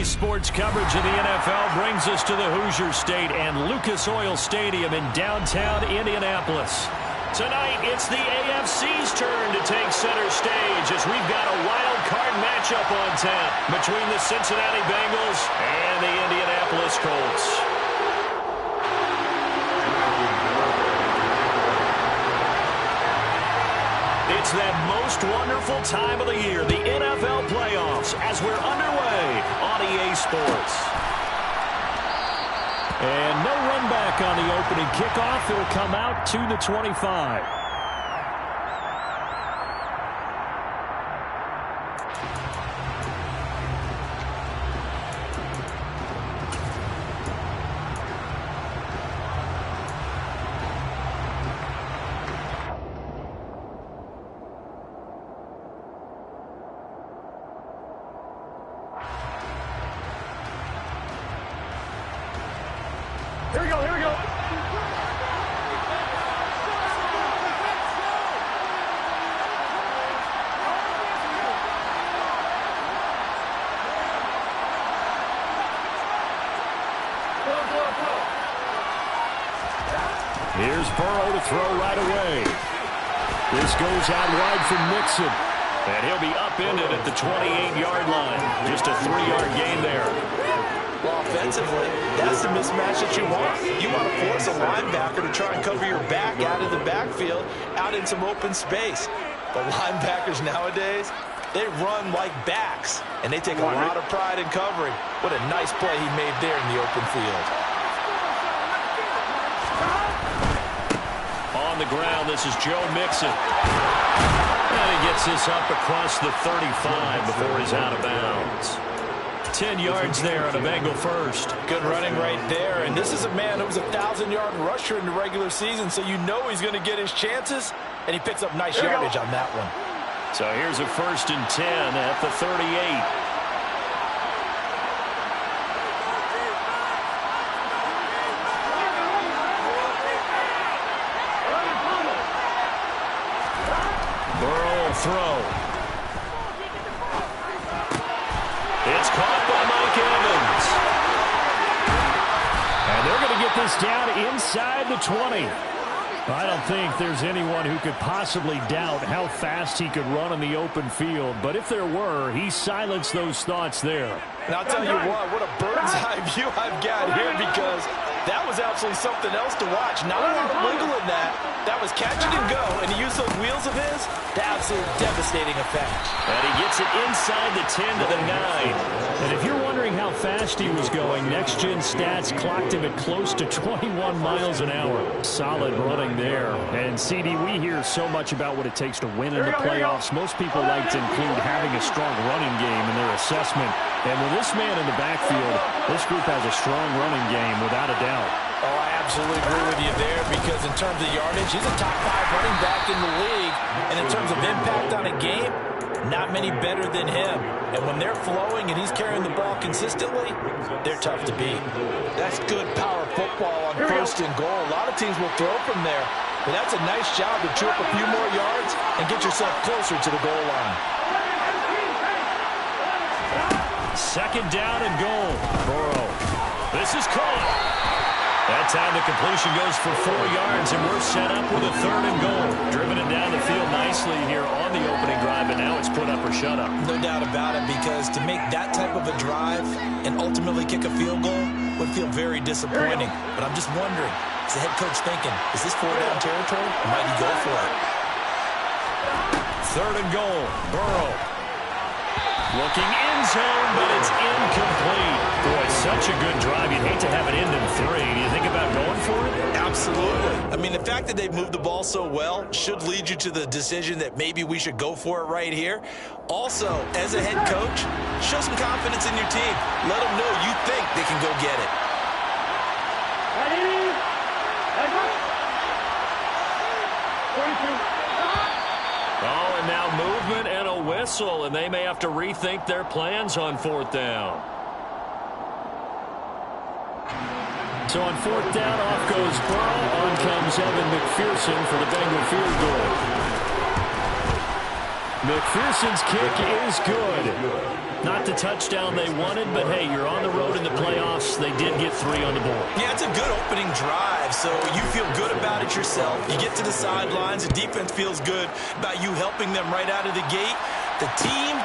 EA Sports coverage of the NFL brings us to the Hoosier State and Lucas Oil Stadium in downtown Indianapolis. Tonight, it's the AFC's turn to take center stage as we've got a wild card matchup on tap between the Cincinnati Bengals and the Indianapolis Colts. It's that most wonderful time of the year, the NFL playoffs, as we're underway on EA Sports. And no run back on the opening kickoff. It'll come out to the 25. Here we go, here we go. Here's Burrow to throw right away. This goes out wide from Mixon. And he'll be upended at the 28-yard line. Just a 3-yard gain there. Well, offensively, that's the mismatch that you want. You want to force a linebacker to try and cover your back out of the backfield, out in some open space. The linebackers nowadays, they run like backs, and they take a lot of pride in covering. What a nice play he made there in the open field. On the ground, this is Joe Mixon. And he gets this up across the 35 before he's out of bounds. 10 yards there on a Bengal first. Good running right there. And this is a man who was a 1,000-yard rusher in the regular season, so you know he's going to get his chances, and he picks up nice yardage on that one. So here's a 1st and 10 at the 38. Throw. It's caught by Mike Evans. And they're going to get this down inside the 20. I don't think there's anyone who could possibly doubt how fast he could run in the open field. But if there were, he silenced those thoughts there. And I'll tell you what a bird's eye view I've got here, because that was absolutely something else to watch. Not a lot of wiggle in that. That was catch it and go, and he used those wheels of his to absolute devastating effect. And he gets it inside the 10 to the 9. And if you're wondering how fast he was going, Next Gen Stats clocked him at close to 21 miles an hour. Solid running there. And, CD, we hear so much about what it takes to win in the playoffs. Most people like to include having a strong running game in their assessment. And with this man in the backfield, this group has a strong running game, without a doubt. Oh, I absolutely agree with you there, because in terms of yardage, he's a top 5 running back in the league. And in terms of impact on a game, not many better than him. And when they're flowing and he's carrying the ball consistently, they're tough to beat. That's good power football on 1st and goal. A lot of teams will throw from there, but that's a nice job to chew up a few more yards and get yourself closer to the goal line. 2nd down and goal. Burrow. This is caught. That time the completion goes for 4 yards, and we're set up with a 3rd and goal. Driven it down the field nicely here on the opening drive, and now it's put up or shut up. No doubt about it, because to make that type of a drive and ultimately kick a field goal would feel very disappointing. But I'm just wondering, is the head coach thinking, is this 4-down territory, or might he go for it? 3rd and goal. Burrow. Looking end zone, but it's incomplete. Boy, such a good drive. You'd hate to have it end in 3. Do you think about going for it? Absolutely. I mean, the fact that they've moved the ball so well should lead you to the decision that maybe we should go for it right here. Also, as a head coach, show some confidence in your team. Let them know you think they can go get it. Oh, and now movement and a whistle, and they may have to rethink their plans on 4th down. So on 4th down, off goes Burrow. On comes Evan McPherson for the Bengal field goal. McPherson's kick is good. Not the touchdown they wanted, but hey, you're on the road in the playoffs. They did get 3 on the board. Yeah, it's a good opening drive, so you feel good about it yourself. You get to the sidelines, the defense feels good about you helping them right out of the gate. The team,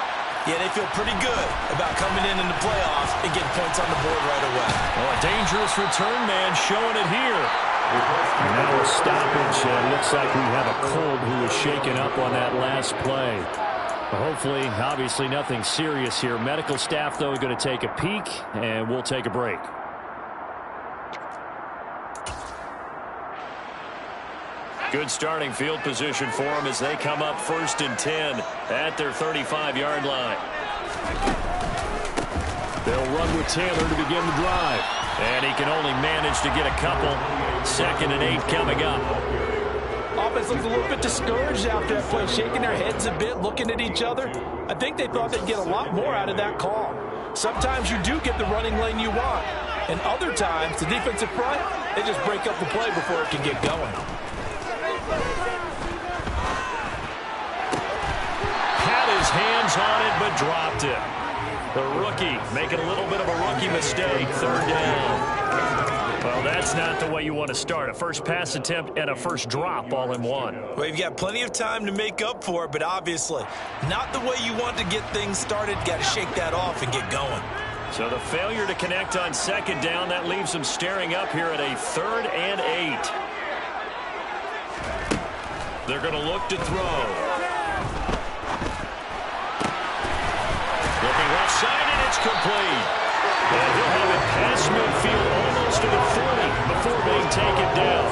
yeah, they feel pretty good about coming in the playoffs and getting points on the board right away. Well, a dangerous return man showing it here. Now a stoppage. Looks like we have a Colt who was shaken up on that last play. Hopefully, obviously nothing serious here. Medical staff, though, going to take a peek, and we'll take a break. Good starting field position for them as they come up 1st and 10 at their 35-yard line. They'll run with Taylor to begin the drive. And he can only manage to get a couple. 2nd and 8 coming up. Offense looks a little bit discouraged after that play, shaking their heads a bit, looking at each other. I think they thought they'd get a lot more out of that call. Sometimes you do get the running lane you want. And other times, the defensive front, they just break up the play before it can get going. Had his hands on it, but dropped it. The rookie making a little bit of a rookie mistake. 3rd down. Well, that's not the way you want to start. A first pass attempt and a first drop all in one. Well, you've got plenty of time to make up for it, but obviously not the way you want to get things started. Got to shake that off and get going. So the failure to connect on 2nd down, that leaves them staring up here at a 3rd and 8. They're going to look to throw. Looking left side, and it's complete. And he'll have it past midfield almost to the 40 before being taken down.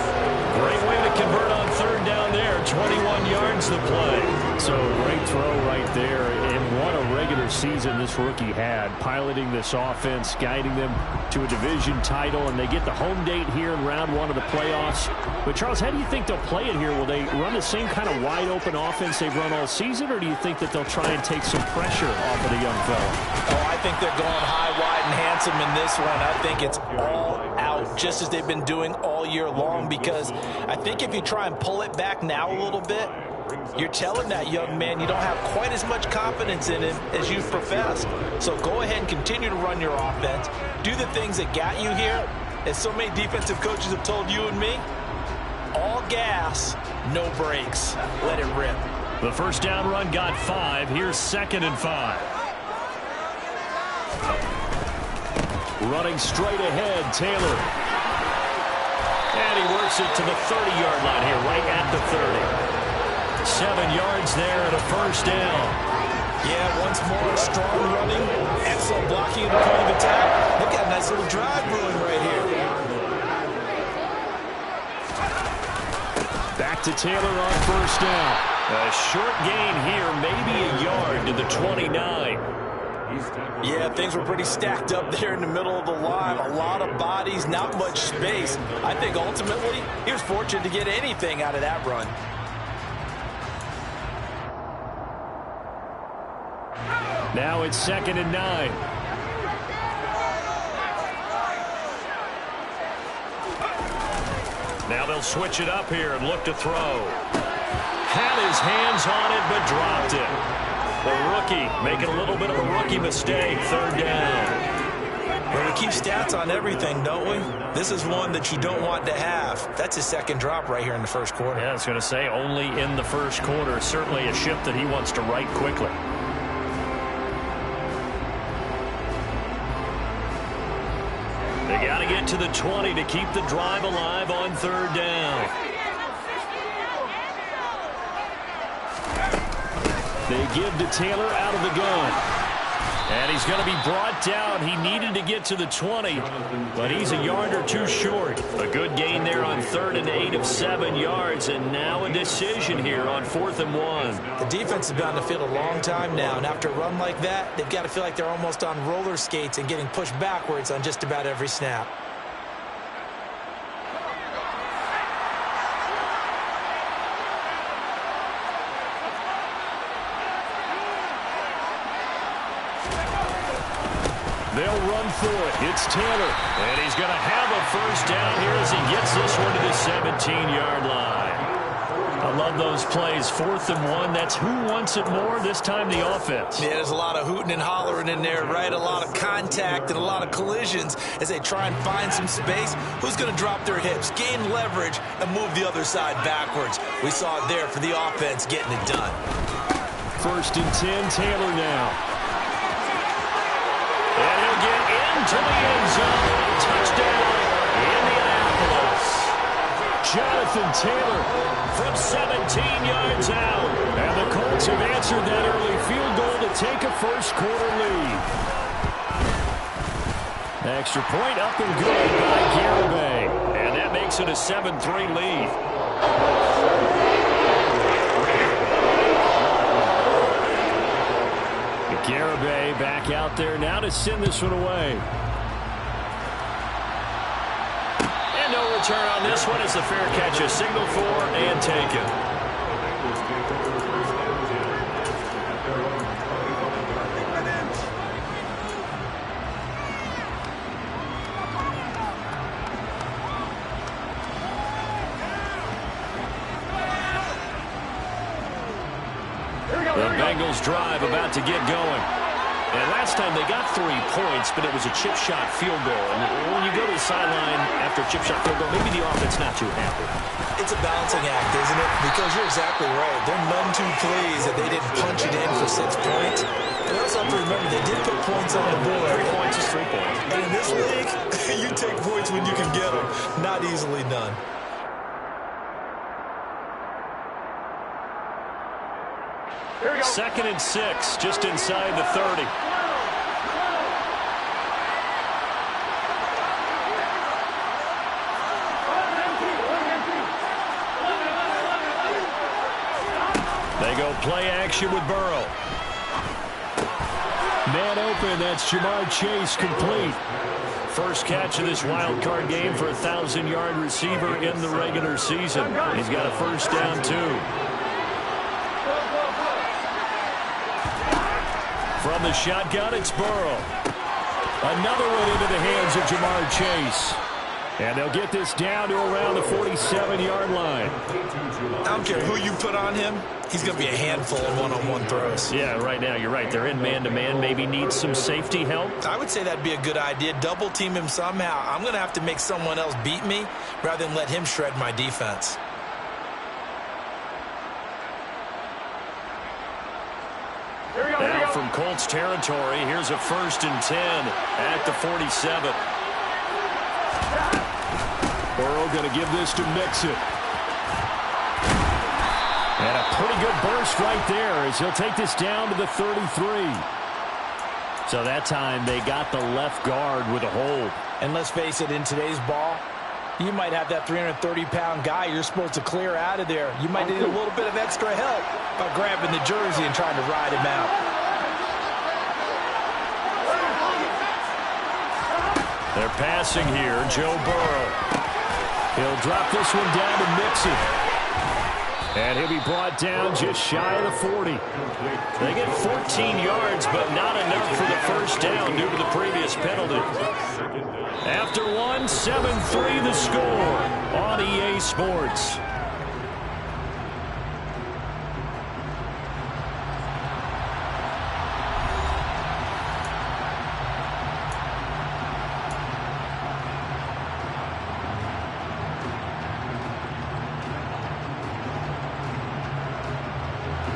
Great way to convert on 3rd down there. 21 yards the play. So great throw right there. And what a regular season this rookie had. Piloting this offense, guiding them to a division title. And they get the home date here in round 1 of the playoffs. But Charles, how do you think they'll play it here? Will they run the same kind of wide open offense they've run all season? Or do you think that they'll try and take some pressure off of the young fella? Oh, I think they're going high, wide, and handsome in this one. I think it's all out, just as they've been doing all year long, because I think if you try and pull it back now a little bit, you're telling that young man you don't have quite as much confidence in him as you've professed. So go ahead and continue to run your offense. Do the things that got you here. As so many defensive coaches have told you and me, all gas, no brakes. Let it rip. The first down run got 5. Here's 2nd and 5. Running straight ahead, Taylor. And he works it to the 30-yard line here, right at the 30. 7 yards there and a first down. Yeah, once more, strong running, excellent blocking at the point of attack. Look at a nice little drive brewing right here. Back to Taylor on first down. A short gain here, maybe a yard to the 29. Yeah, things were pretty stacked up there in the middle of the line. A lot of bodies, not much space. I think ultimately he was fortunate to get anything out of that run. Now it's 2nd and 9. Now they'll switch it up here and look to throw. Had his hands on it, but dropped it. The rookie making a little bit of a rookie mistake. 3rd down. Well, we keep stats on everything, don't we? This is one that you don't want to have. That's his 2nd drop right here in the 1st quarter. Yeah, I was going to say only in the 1st quarter. Certainly a ship that he wants to right quickly. They got to get to the 20 to keep the drive alive on 3rd down. They give to Taylor out of the gun. And he's going to be brought down. He needed to get to the 20, but he's a yard or 2 short. A good gain there on 3rd and 8 of 7 yards, and now a decision here on 4th and 1. The defense has been on the field a long time now, and after a run like that, they've got to feel like they're almost on roller skates and getting pushed backwards on just about every snap. They'll run for it. It's Taylor. And he's going to have a first down here as he gets this one to the 17-yard line. A love those plays. 4th and 1. That's who wants it more. This time the offense. Yeah, there's a lot of hooting and hollering in there, right? A lot of contact and a lot of collisions as they try and find some space. Who's going to drop their hips, gain leverage, and move the other side backwards? We saw it there for the offense getting it done. 1st and 10, Taylor now. And he'll get into the end zone. Touchdown, Indianapolis. Jonathan Taylor from 17 yards out. And the Colts have answered that early field goal to take a first-quarter lead. Extra point up and good by Garibay. And that makes it a 7-3 lead. Garibay back out there now to send this one away. And no return on this one as the fair catch is signaled for and taken. The Bengals drive about to get going. And last time they got 3 points, but it was a chip shot field goal. And when you go to the sideline after a chip shot field goal, maybe the offense not too happy. It's a balancing act, isn't it? Because you're exactly right. They're none too pleased that they didn't punch it in for 6 points. And they also have to remember they did put points on the board. 3 points is 3 points. And in this league, you take points when you can get them. Not easily done. Here we go. 2nd and 6, just inside the 30. They go play action with Burrow. Man open, that's Jamar Chase complete. First catch of this wild card game for a 1,000-yard receiver in the regular season. He's got a first down, too. From the shotgun, it's Burrow. Another one into the hands of Jamar Chase. And they'll get this down to around the 47-yard line. I don't care who you put on him. He's going to be a handful of one-on-one throws. Yeah, right now, you're right. They're in man-to-man. Maybe need some safety help. I would say that'd be a good idea. Double team him somehow. I'm going to have to make someone else beat me rather than let him shred my defense. Now from Colts territory, here's a 1st and 10 at the 47. Burrow going to give this to Mixon. And a pretty good burst right there as he'll take this down to the 33. So that time they got the left guard with a hold. And let's face it, in today's ball, you might have that 330-pound guy you're supposed to clear out of there. You might need a little bit of extra help by grabbing the jersey and trying to ride him out. They're passing here. Joe Burrow. He'll drop this one down to Mixon. And he'll be brought down just shy of the 40. They get 14 yards, but not enough for the first down due to the previous penalty. After one, 7-3 the score on EA Sports.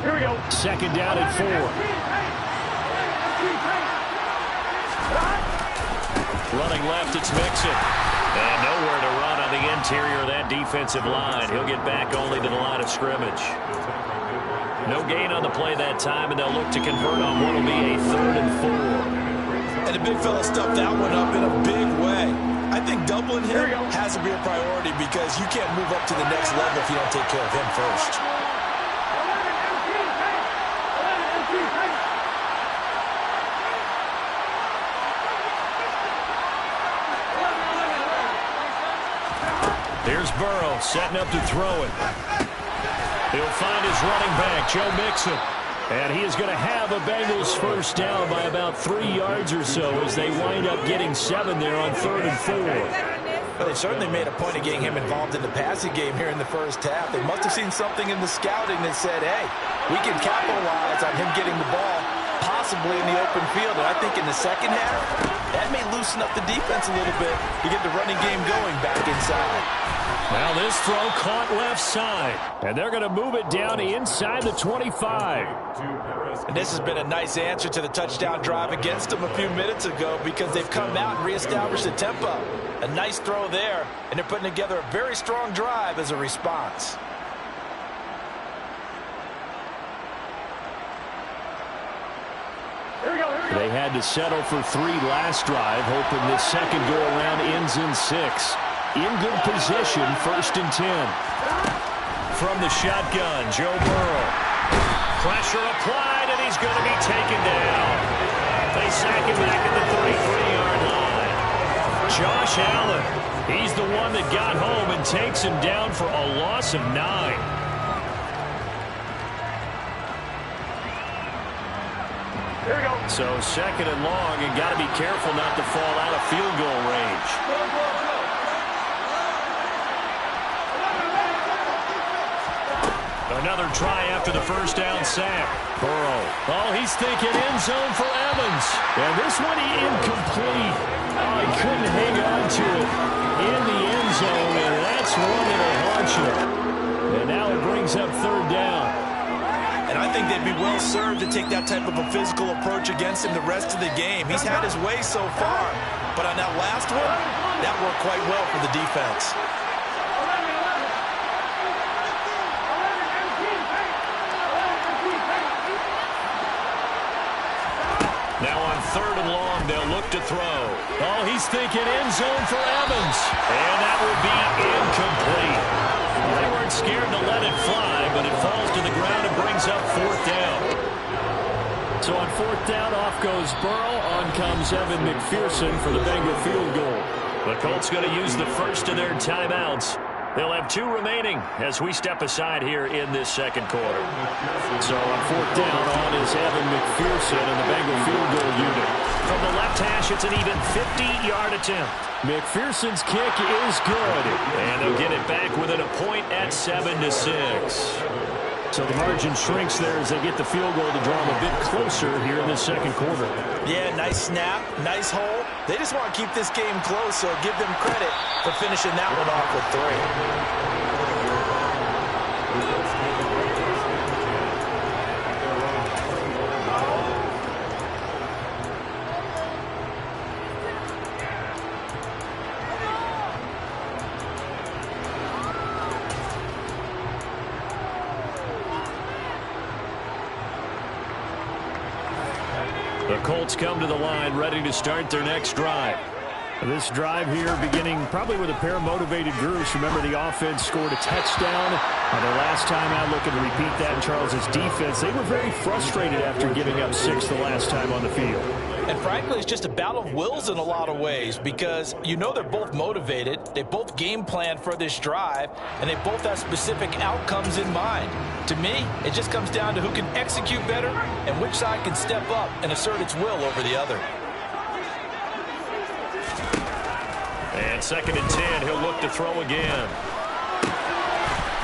Here we go. 2nd down and 4. Running left, it's Mixon. And nowhere to run on the interior of that defensive line. He'll get back only to the line of scrimmage. No gain on the play that time, and they'll look to convert on what will be a 3rd and 4. And the big fella stuffed that one up in a big way. I think doubling him has to be a priority because you can't move up to the next level if you don't take care of him first. Here's Burrow setting up to throw it. He'll find his running back, Joe Mixon. And he is going to have a Bengals first down by about 3 yards or so as they wind up getting 7 there on 3rd and 4. But they certainly made a point of getting him involved in the passing game here in the first half. They must have seen something in the scouting that said, hey, we can capitalize on him getting the ball, possibly in the open field. And I think in the second half, that may loosen up the defense a little bit to get the running game going back inside. Well, this throw caught left side, and they're going to move it down inside the 25. And this has been a nice answer to the touchdown drive against them a few minutes ago because they've come out and reestablished the tempo. A nice throw there, and they're putting together a very strong drive as a response. They had to settle for 3 last drive, hoping this second go-around ends in 6. In good position, 1st and 10. From the shotgun, Joe Burrow. Pressure applied, and he's going to be taken down. They sack him back at the 33-yard line. Josh Allen, he's the one that got home and takes him down for a loss of 9. Here we go. So 2nd and long, and got to be careful not to fall out of field goal range. Another try after the first down sack. Burrow. Oh, he's thinking end zone for Evans. And this one incomplete. Oh, he couldn't hang on to it in the end zone, and that's one that'll haunt you. And now it brings up 3rd down. And I think they'd be well served to take that type of a physical approach against him the rest of the game. He's had his way so far, but on that last one, that worked quite well for the defense. Now on 3rd and long, they'll look to throw. Oh, he's thinking end zone for Evans. And that will be incomplete. They weren't scared to let it fly, but it falls to the ground and brings up 4th down. So on 4th down, off goes Burrow. On comes Evan McPherson for the Bengal field goal. The Colts going to use the first of their timeouts. They'll have 2 remaining as we step aside here in this second quarter. So on 4th down, on is Evan McPherson and the Bengal field goal unit. From the left hash, it's an even 50-yard attempt. McPherson's kick is good, and they'll get it back within a point at 7-6. So the margin shrinks there as they get the field goal to draw them a bit closer here in this second quarter. Yeah, nice snap, nice hole. They just want to keep this game close, so give them credit for finishing that one off with 3. The Colts come to the line ready to start their next drive. This drive here beginning probably with a pair of motivated groups. Remember, the offense scored a touchdown. Their last time out, looking to repeat that in Charles's defense. They were very frustrated after giving up 6 the last time on the field. And frankly, it's just a battle of wills in a lot of ways because you know they're both motivated. They both game plan for this drive, and they both have specific outcomes in mind. To me, it just comes down to who can execute better and which side can step up and assert its will over the other. And 2nd and 10, he'll look to throw again.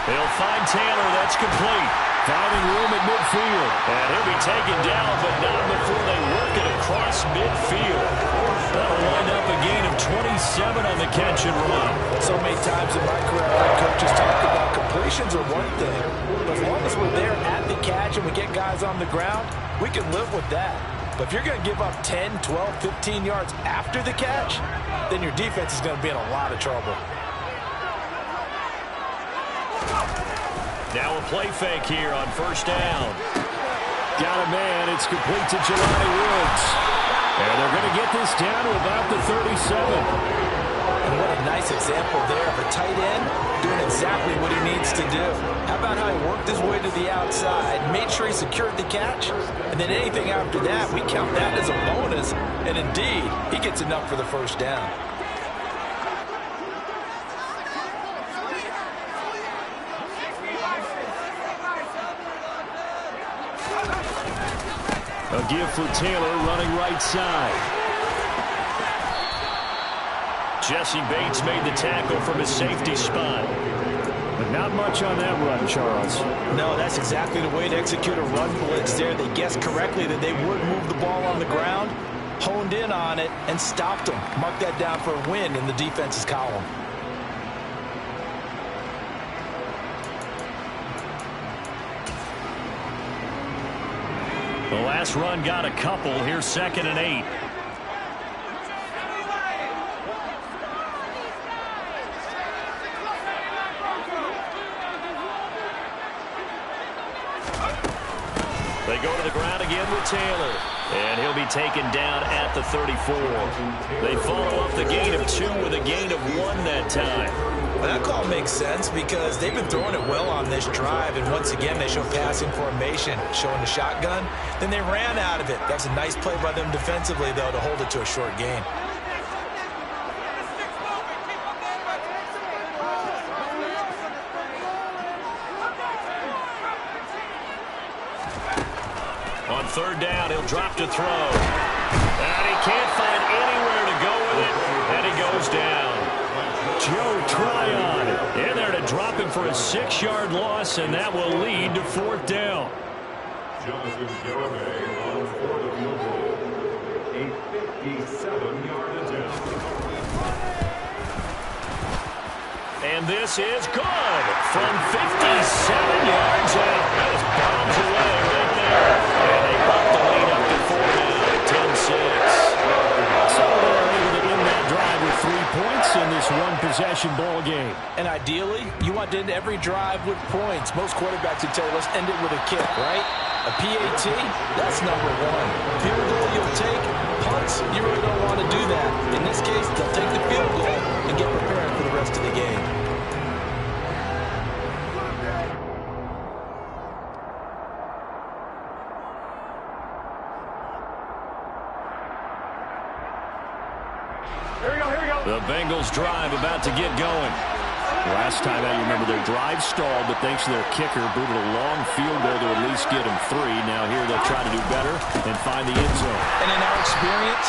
He'll find Taylor. That's complete. Finding room at midfield. And he'll be taken down, but not before they work it across midfield. That'll wind up a gain of 27 on the catch and run. So many times in my career, I've heard coaches talk about completions are one thing. But as long as we're there at the catch and we get guys on the ground, we can live with that. But if you're going to give up 10, 12, 15 yards after the catch, then your defense is going to be in a lot of trouble. Now a play fake here on 1st down. Got a man. It's complete to Jelani Woods. And they're going to get this down to about the 37. And what a nice example there of a tight end doing exactly what he needs to do. How about how he worked his way to the outside, made sure he secured the catch, and then anything after that, we count that as a bonus. And indeed, he gets enough for the 1st down. A give for Taylor running right side. Jesse Bates made the tackle from his safety spot. But not much on that run, Charles. No, that's exactly the way to execute a run blitz there. They guessed correctly that they would move the ball on the ground, honed in on it, and stopped them. Mark that down for a win in the defense's column. The last run got a couple. Here's 2nd and 8. They go to the ground again with Taylor. And he'll be taken down at the 34. They follow up the gain of 2 with a gain of 1 that time. Well, that call makes sense because they've been throwing it well on this drive. And once again, they show passing formation, showing the shotgun. Then they ran out of it. That's a nice play by them defensively, though, to hold it to a short gain. On 3rd down, he'll drop to throw. And he can't find anywhere to go with it. And he goes down. Joe Tryon in there to drop him for a 6-yard loss, and that will lead to 4th down. Jonathan Garibay on for the field goal. A 57-yard attempt. And this is good from 57 yards out. That was bombs away right there. And they pop the lead up to 4 now, 10-6. So they're able to end that drive with 3 points in this one-possession ball game. And ideally, you want to end every drive with points. Most quarterbacks would tell you, let's end it with a kick, right? A PAT, that's number 1. Field goal you'll take. Punts, you really don't want to do that. In this case, they'll take the field goal and get prepared for the rest of the game. The Bengals drive about to get going. Last time I remember their drive stalled, but thanks to their kicker, booted a long field goal to at least get them 3. Now here they'll try to do better and find the end zone. And in our experience,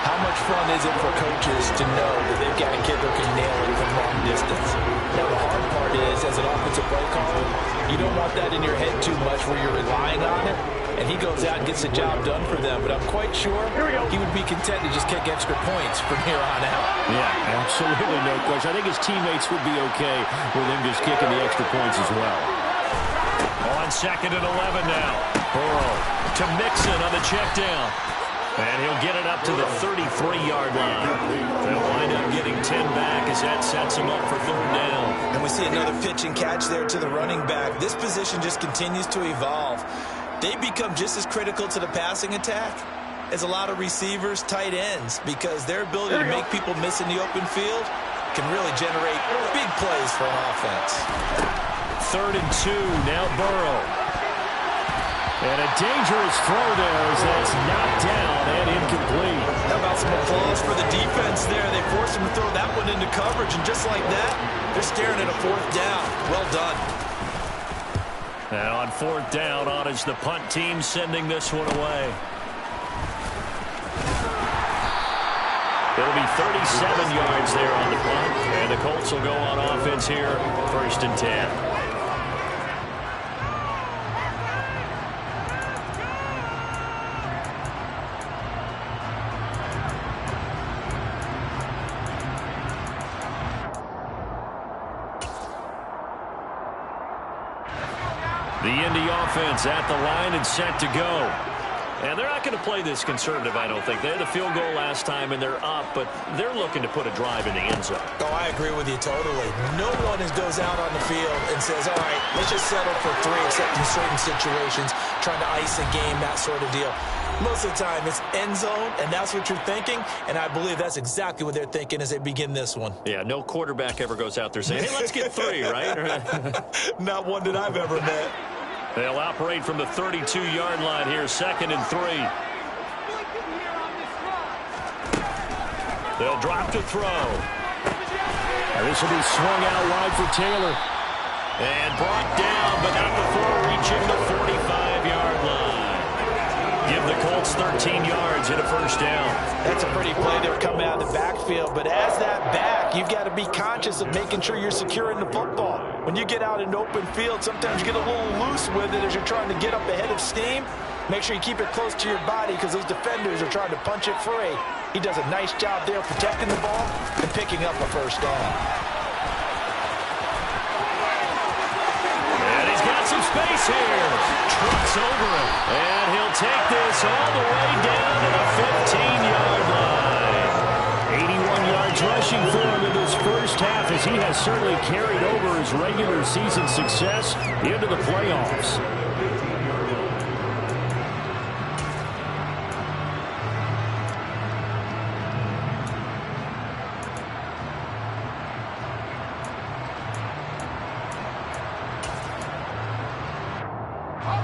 how much fun is it for coaches to know that they've got a kid that can nail it from long distance? Now the hard part is, as an offensive play caller, you don't want that in your head too much where you're relying on it. And he goes out and gets the job done for them. But I'm quite sure he would be content to just kick extra points from here on out. Yeah, absolutely no question. I think his teammates would be okay with him just kicking the extra points as well. On 2nd and 11 now. Burrow to Mixon on the check down. And he'll get it up to the 33-yard line. They'll wind up getting 10 back as that sets him up for 3rd down. And we see another pitch and catch there to the running back. This position just continues to evolve. They become just as critical to the passing attack as a lot of receivers, tight ends, because their ability to make people miss in the open field can really generate big plays for an offense. 3rd and 2, now Burrow. And a dangerous throw there as that's knocked down and incomplete. How about some applause for the defense there? They forced him to throw that one into coverage, and just like that, they're staring at a 4th down. Well done. And on 4th down, on is the punt team sending this one away. It'll be 37 yards there on the punt, and the Colts will go on offense here, 1st and 10. The Indy offense at the line and set to go. And they're not going to play this conservative, I don't think. They had a field goal last time, and they're up, but they're looking to put a drive in the end zone. Oh, I agree with you totally. No one goes out on the field and says, all right, let's just settle for 3, except in certain situations, trying to ice a game, that sort of deal. Most of the time, it's end zone, and that's what you're thinking, and I believe that's exactly what they're thinking as they begin this one. Yeah, no quarterback ever goes out there saying, hey, let's get 3, right? Not one that I've ever met. They'll operate from the 32-yard line here, 2nd and 3. They'll drop to throw. This will be swung out wide for Taylor. And brought down, but not before reaching the 45-yard line. Give the Colts 13 yards and a 1st down. That's a pretty play. They were coming out of the backfield. But as that back, you've got to be conscious of making sure you're securing the football. When you get out in open field, sometimes you get a little loose with it as you're trying to get up ahead of steam. Make sure you keep it close to your body because those defenders are trying to punch it free. He does a nice job there protecting the ball and picking up a first down. And he's got some space here. Trucks over him. And he'll take this all the way down to the 15-yard line. 81 yards rushing for him in this first half as he has certainly carried over his regular season success into the playoffs.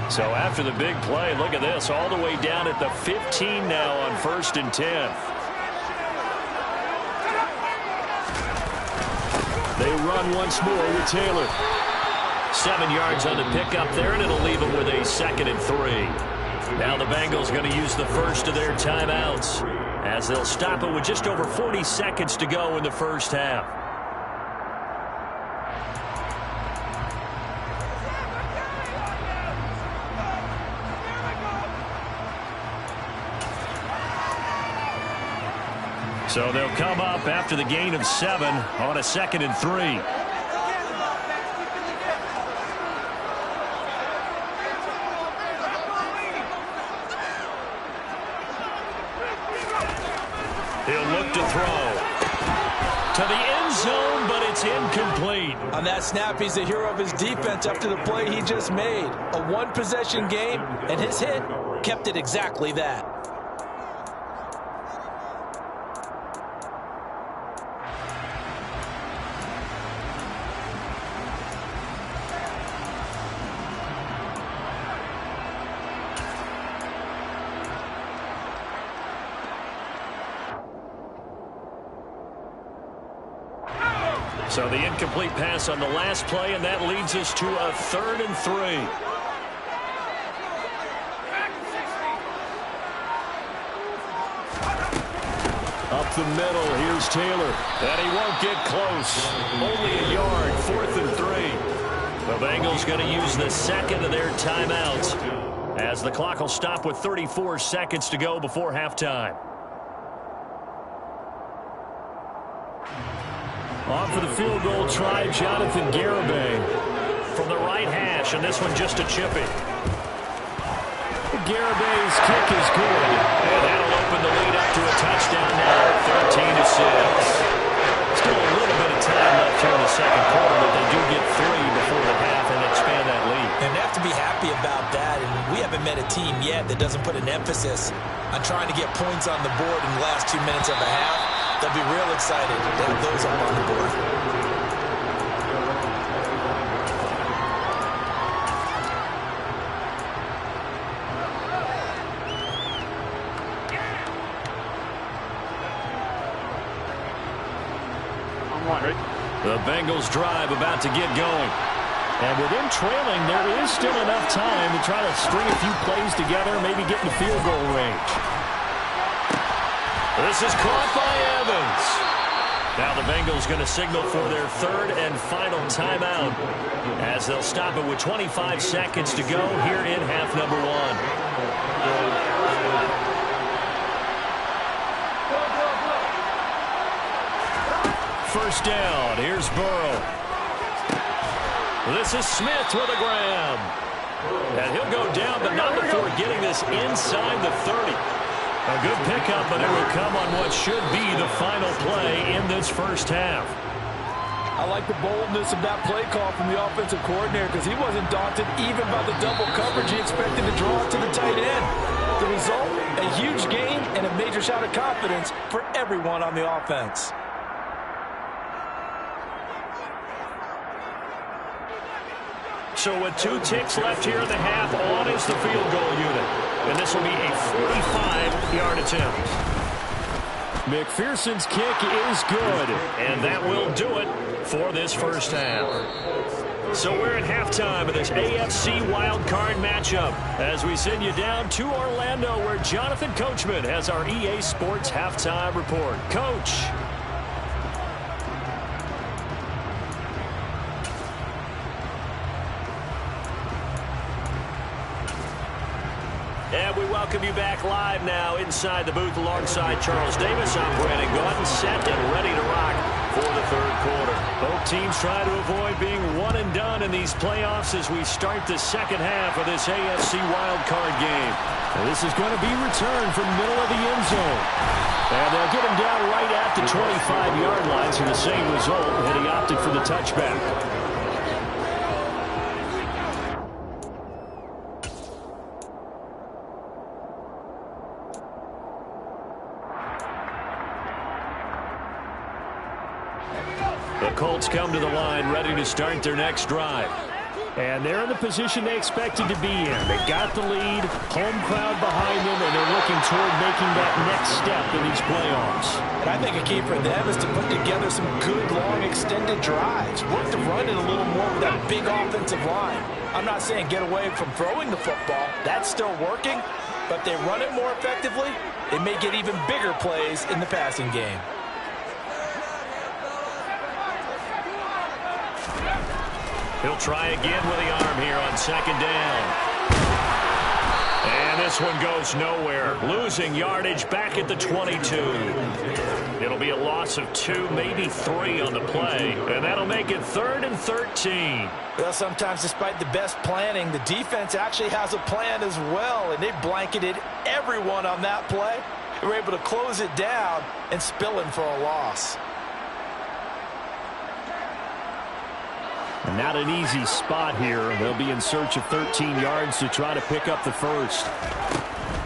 So after the big play, look at this, all the way down at the 15 now on 1st and 10. They run once more with Taylor. 7 yards on the pickup there, and it'll leave them with a 2nd and 3. Now the Bengals going to use the first of their timeouts as they'll stop it with just over 40 seconds to go in the first half. So they'll come up after the gain of 7 on a 2nd and 3. He'll look to throw to the end zone, but it's incomplete. On that snap, he's the hero of his defense after the play he just made. A one-possession game, and his hit kept it exactly that. So the incomplete pass on the last play, and that leads us to a 3rd and 3. Up the middle, here's Taylor. And he won't get close. Only a yard, 4th and 3. The Bengals going to use the 2nd of their timeouts as the clock will stop with 34 seconds to go before halftime. On for the field goal try, Jonathan Garibay from the right hash, and this one just a chippy. Garibay's kick is good, and that'll open the lead up to a touchdown now, 13-6. Still a little bit of time left here in the second quarter, but they do get 3 before the half and expand that lead. And they have to be happy about that, and we haven't met a team yet that doesn't put an emphasis on trying to get points on the board in the last 2 minutes of a half. They'll be real excited to have those up on the board. The Bengals drive about to get going. And with them trailing, there is still enough time to try to string a few plays together, maybe get in the field goal range. This is caught by Evans. Now the Bengals going to signal for their 3rd and final timeout as they'll stop it with 25 seconds to go here in half number 1. First down. Here's Burrow. This is Smith with a grab. And he'll go down, but not before getting this inside the 30. A good pickup, but it will come on what should be the final play in this first half. I like the boldness of that play call from the offensive coordinator because he wasn't daunted even by the double coverage he expected to draw to the tight end. The result, a huge gain and a major shot of confidence for everyone on the offense. So with 2 ticks left here in the half, on is the field goal unit. And this will be a 45-yard attempt. McPherson's kick is good, and that will do it for this first half. So we're at halftime of this AFC wildcard matchup as we send you down to Orlando where Jonathan Coachman has our EA Sports halftime report. Coach. And we welcome you back live now inside the booth alongside Charles Davis. I'm Brandon Gaudin, set and ready to rock for the third quarter. Both teams try to avoid being one and done in these playoffs as we start the second half of this AFC wildcard game. And this is going to be returned from the middle of the end zone. And they'll get him down right at the 25-yard line, so the same result, and he opted for the touchback. The Colts come to the line ready to start their next drive. And they're in the position they expected to be in. They got the lead, home crowd behind them, and they're looking toward making that next step in these playoffs. And I think a key for them is to put together some good, long, extended drives. Work the run in a little more with that big offensive line. I'm not saying get away from throwing the football. That's still working. But if they run it more effectively, they may get even bigger plays in the passing game. He'll try again with the arm here on second down. And this one goes nowhere. Losing yardage back at the 22. It'll be a loss of 2, maybe 3 on the play. And that'll make it 3rd and 13. Well, sometimes despite the best planning, the defense actually has a plan as well. And they blanketed everyone on that play. They were able to close it down and spill in for a loss. Not an easy spot here. They'll be in search of 13 yards to try to pick up the first.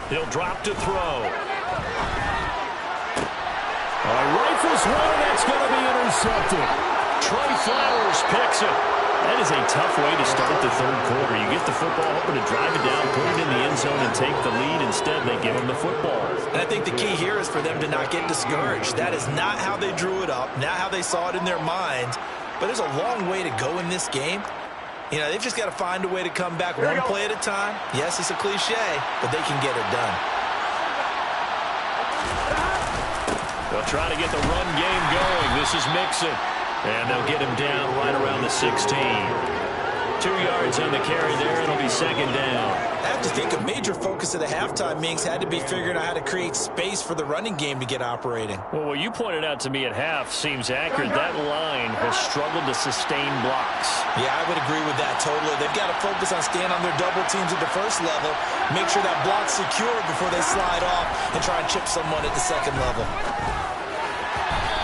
He'll drop to throw. Rifles one, and that's going to be intercepted. Trey Flowers picks it. That is a tough way to start the third quarter. You get the football, hoping to drive it down, put it in the end zone, and take the lead. Instead, they give him the football. And I think the key here is for them to not get discouraged. That is not how they drew it up, not how they saw it in their minds. But there's a long way to go in this game. You know, they've just got to find a way to come back one play at a time. Yes, it's a cliche, but they can get it done. They'll try to get the run game going. This is Mixon. And they'll get him down right around the 16. 2 yards on the carry there. It'll be second down. I have to think a major focus of the halftime meetings had to be figuring out how to create space for the running game to get operating. Well, what you pointed out to me at half seems accurate. That line has struggled to sustain blocks. Yeah, I would agree with that totally. They've got to focus on staying on their double teams at the first level, make sure that block's secure before they slide off and try and chip someone at the second level.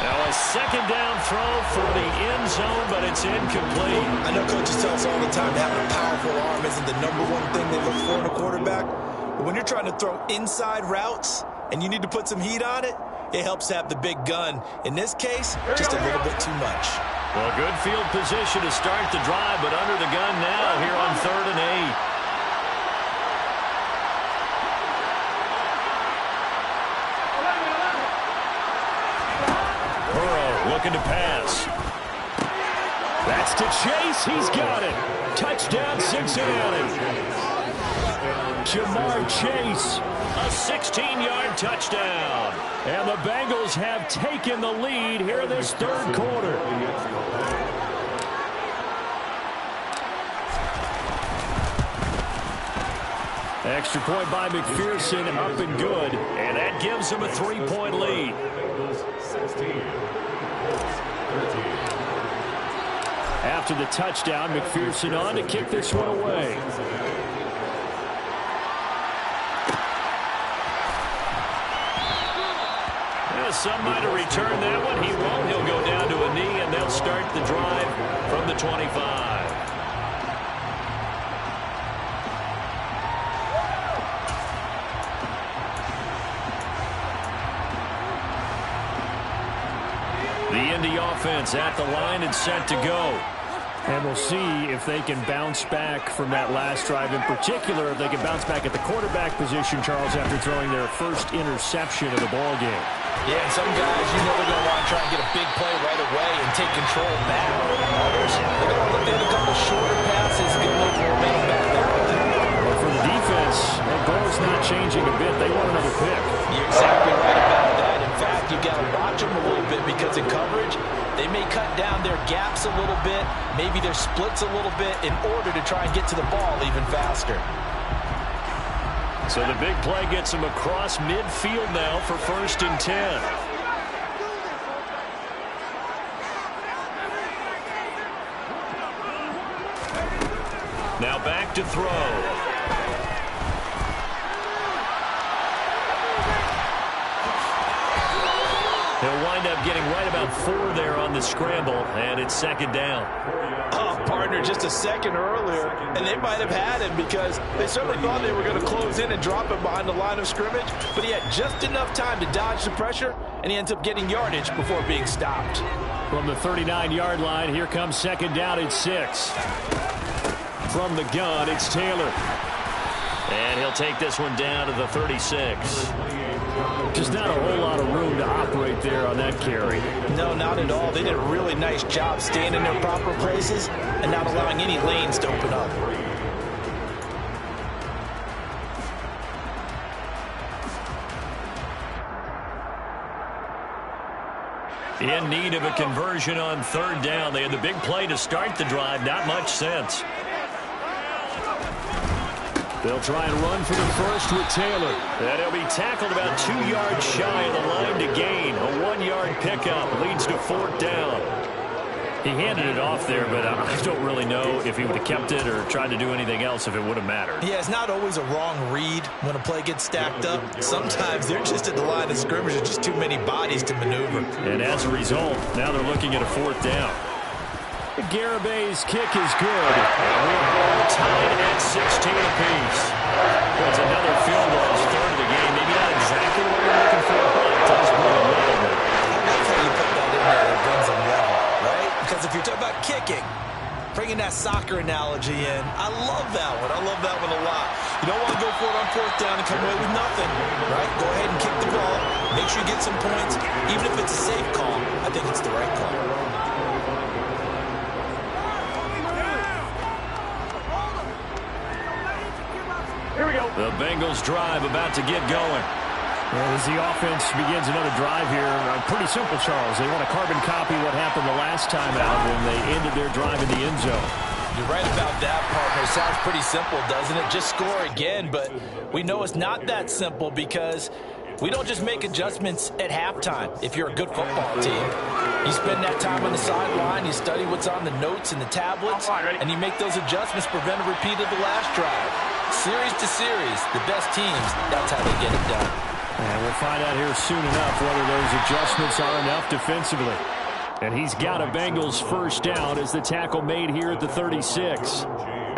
Now a second down throw for the end zone, but it's incomplete. I know coaches tell us all the time having a powerful arm isn't the #1 thing they look for in a quarterback. But when you're trying to throw inside routes and you need to put some heat on it, it helps to have the big gun. In this case, just a little bit too much. Well, good field position to start the drive, but under the gun now here on 3rd and 8. Looking to pass. That's to Chase. He's got it. Touchdown, Cincinnati. Jamar Chase, a 16-yard touchdown. And the Bengals have taken the lead here in this third quarter. Extra point by McPherson, up and good. And that gives them a 3-point lead. After the touchdown, McPherson on to kick this one away. Yeah, some might have returned that one. He won't. He'll go down to a knee, and they'll start the drive from the 25. The Indy offense at the line and set to go. And we'll see if they can bounce back from that last drive. In particular, if they can bounce back at the quarterback position, Charles, after throwing their first interception of the ball game. Yeah, and some guys, you know they're going to want to try and get a big play right away and take control back. Others, they're going to look at a couple shorter passes and get a little momentum back that way. Well, for the defense, the goal's not changing a bit. They want another pick. You're exactly right about that. In fact, you've got to watch them a little bit because in coverage, they may cut down their gaps a little bit, maybe their splits a little bit in order to try and get to the ball even faster. So the big play gets him across midfield now for 1st and 10. Now back to throw. He'll wind up getting right about 4 there on the scramble, and it's 2nd down. Oh, partner, just a second earlier, and they might have had him because they certainly thought they were going to close in and drop him behind the line of scrimmage, but he had just enough time to dodge the pressure, and he ends up getting yardage before being stopped. From the 39-yard line, here comes 2nd down and 6. From the gun, it's Taylor. And he'll take this one down to the 36. Just not a whole lot of room to operate there on that carry. No, not at all. They did a really nice job staying in their proper places and not allowing any lanes to open up. In need of a conversion on 3rd down. They had the big play to start the drive. Not much sense. They'll try and run for the first with Taylor. And he'll be tackled about 2 yards shy of the line to gain. A 1-yard pickup leads to 4th down. He handed it off there, but I don't really know if he would have kept it or tried to do anything else if it would have mattered. Yeah, it's not always a wrong read when a play gets stacked up. Sometimes they're just at the line of scrimmage. There's just too many bodies to maneuver. And as a result, now they're looking at a 4th down. Garabay's kick is good. We're all tied at 16 apiece. That's another field goal, 3rd of the game. Maybe not exactly what you're looking for, but it does bring a level. That's how you put that in there that brings a level, right? Because if you're talking about kicking, bringing that soccer analogy in, I love that one. I love that one a lot. You don't want to go for it on 4th down and come away with nothing, right? Go ahead and kick the ball. Make sure you get some points. Even if it's a safe call, I think it's the right call. Here we go. The Bengals drive about to get going. Well, as the offense begins another drive here, pretty simple, Charles. They want to carbon copy what happened the last time out when they ended their drive in the end zone. You're right about that, partner. Sounds pretty simple, doesn't it? Just score again, but we know it's not that simple because we don't just make adjustments at halftime if you're a good football team. You spend that time on the sideline, you study what's on the notes and the tablets, and you make those adjustments, prevent a repeat of the last drive. Series to series, the best teams, that's how they get it done. And we'll find out here soon enough whether those adjustments are enough defensively. And he's got a Bengals 1st down as the tackle made here at the 36.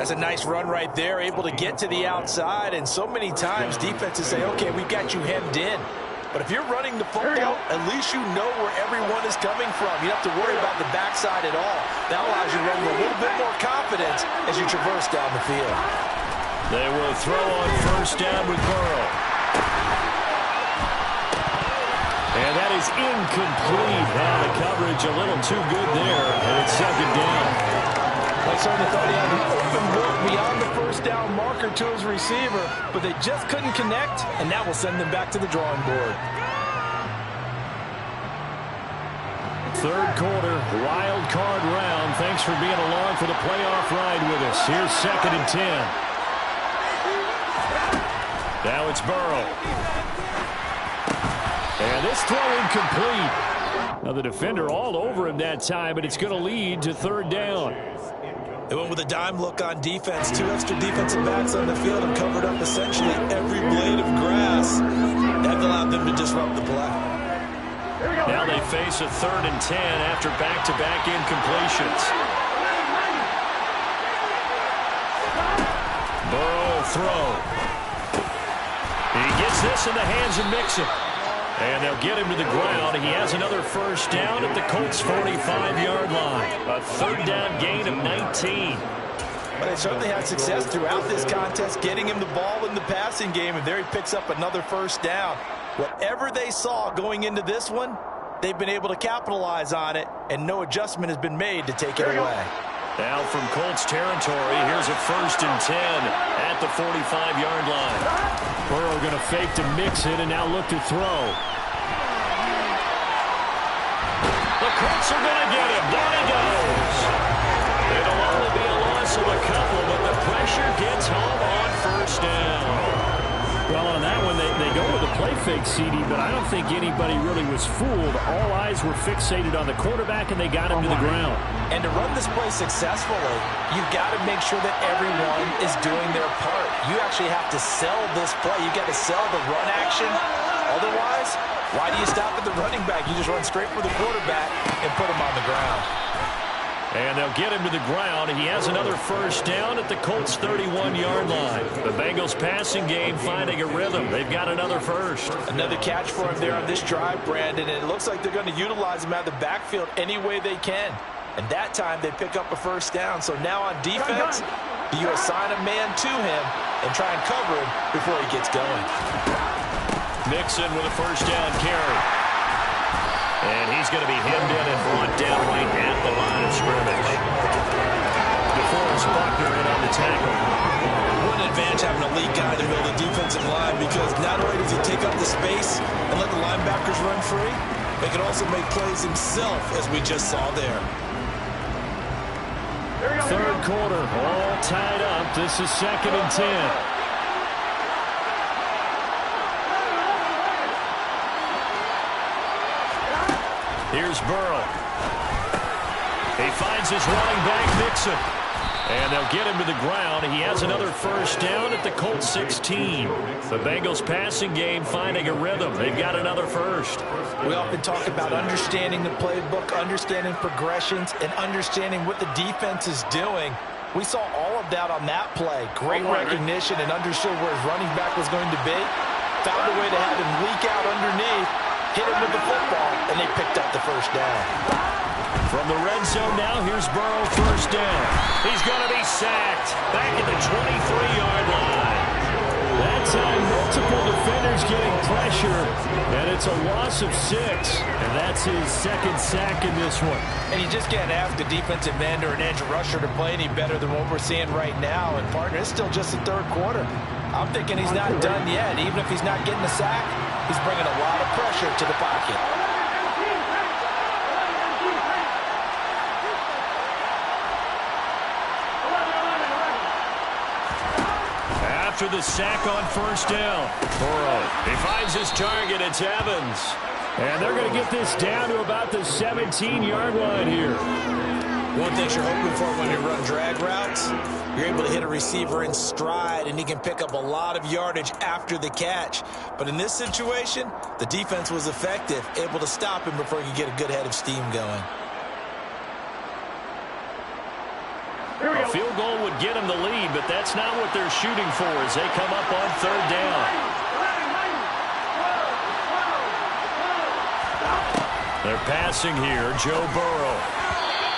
That's a nice run right there, able to get to the outside. And so many times defenses say, okay, we've got you hemmed in. But if you're running the football, at least you know where everyone is coming from. You don't have to worry about the backside at all. That allows you to run with a little bit more confidence as you traverse down the field. They will throw on 1st down with Burrow. And that is incomplete. Now the coverage a little too good there, and it's 2nd down. They certainly thought he had an open look beyond the 1st down marker to his receiver, but they just couldn't connect, and that will send them back to the drawing board. 3rd quarter, wild card round. Thanks for being along for the playoff ride with us. Here's 2nd and 10. Now it's Burrow. And this throw incomplete. Now the defender all over him that time, but it's going to lead to 3rd down. They went with a dime look on defense. 2 extra defensive backs on the field and covered up essentially every blade of grass. That allowed them to disrupt the play. Now they face a 3rd and 10 after back-to-back incompletions. Burrow will throw. He gets this in the hands of Mixon. And they'll get him to the ground. He has another 1st down at the Colts' 45-yard line. A 3rd down gain of 19. But they certainly had success throughout this contest, getting him the ball in the passing game, and there he picks up another 1st down. Whatever they saw going into this one, they've been able to capitalize on it, and no adjustment has been made to take it away. Now from Colts territory, here's a 1st and 10 at the 45-yard line. Burrow going to fake to mix it and now look to throw. The Colts are going to get him. Down he goes. It'll only be a loss of a couple, but the pressure gets home on 1st down. Well, on that one, they go with a play fake, CD, but I don't think anybody really was fooled. All eyes were fixated on the quarterback, and they got him to the ground. And to run this play successfully, you've got to make sure that everyone is doing their part. You actually have to sell this play. You've got to sell the run action. Otherwise, why do you stop at the running back? You just run straight for the quarterback and put him on the ground. And they'll get him to the ground. He has another 1st down at the Colts' 31-yard line. The Bengals passing game finding a rhythm. They've got another 1st. Another catch for him there on this drive, Brandon, and it looks like they're going to utilize him out of the backfield any way they can. And that time they pick up a 1st down. So now on defense, you assign a man to him and try and cover him before he gets going. Mixon with a 1st down carry. And he's going to be hemmed in and brought down right at the line of scrimmage. DeForest Buckner in on the tackle. What an advantage having a lead guy in the middle of the defensive line, because not only does he take up the space and let the linebackers run free, but he can also make plays himself, as we just saw there. 3rd quarter, all tied up. This is 2nd and 10. Here's Burrow. He finds his running back, Mixon. And they'll get him to the ground. He has another 1st down at the Colts 16. The Bengals passing game finding a rhythm. They've got another 1st. We often talk about understanding the playbook, understanding progressions, and understanding what the defense is doing. We saw all of that on that play. Great recognition and understood where his running back was going to be. Found a way to have him leak out underneath. Hit him with the football, and they picked up the 1st down. From the red zone now, here's Burrow, 1st down. He's going to be sacked back at the 23-yard line. That time, multiple defenders getting pressure, and it's a loss of 6. And that's his 2nd sack in this one. And you just can't ask a defensive end or an edge rusher to play any better than what we're seeing right now. And, partner, it's still just the 3rd quarter. I'm thinking he's not done yet. Even if he's not getting a sack, he's bringing a lot of pressure to the pocket. After the sack on 1st down, Burrow, he finds his target. It's Evans. And they're going to get this down to about the 17-yard line here. One thing you're hoping for when you run drag routes, you're able to hit a receiver in stride, and he can pick up a lot of yardage after the catch. But in this situation, the defense was effective, able to stop him before he could get a good head of steam going. A field goal would get them the lead, but that's not what they're shooting for as they come up on 3rd down. They're passing here, Joe Burrow.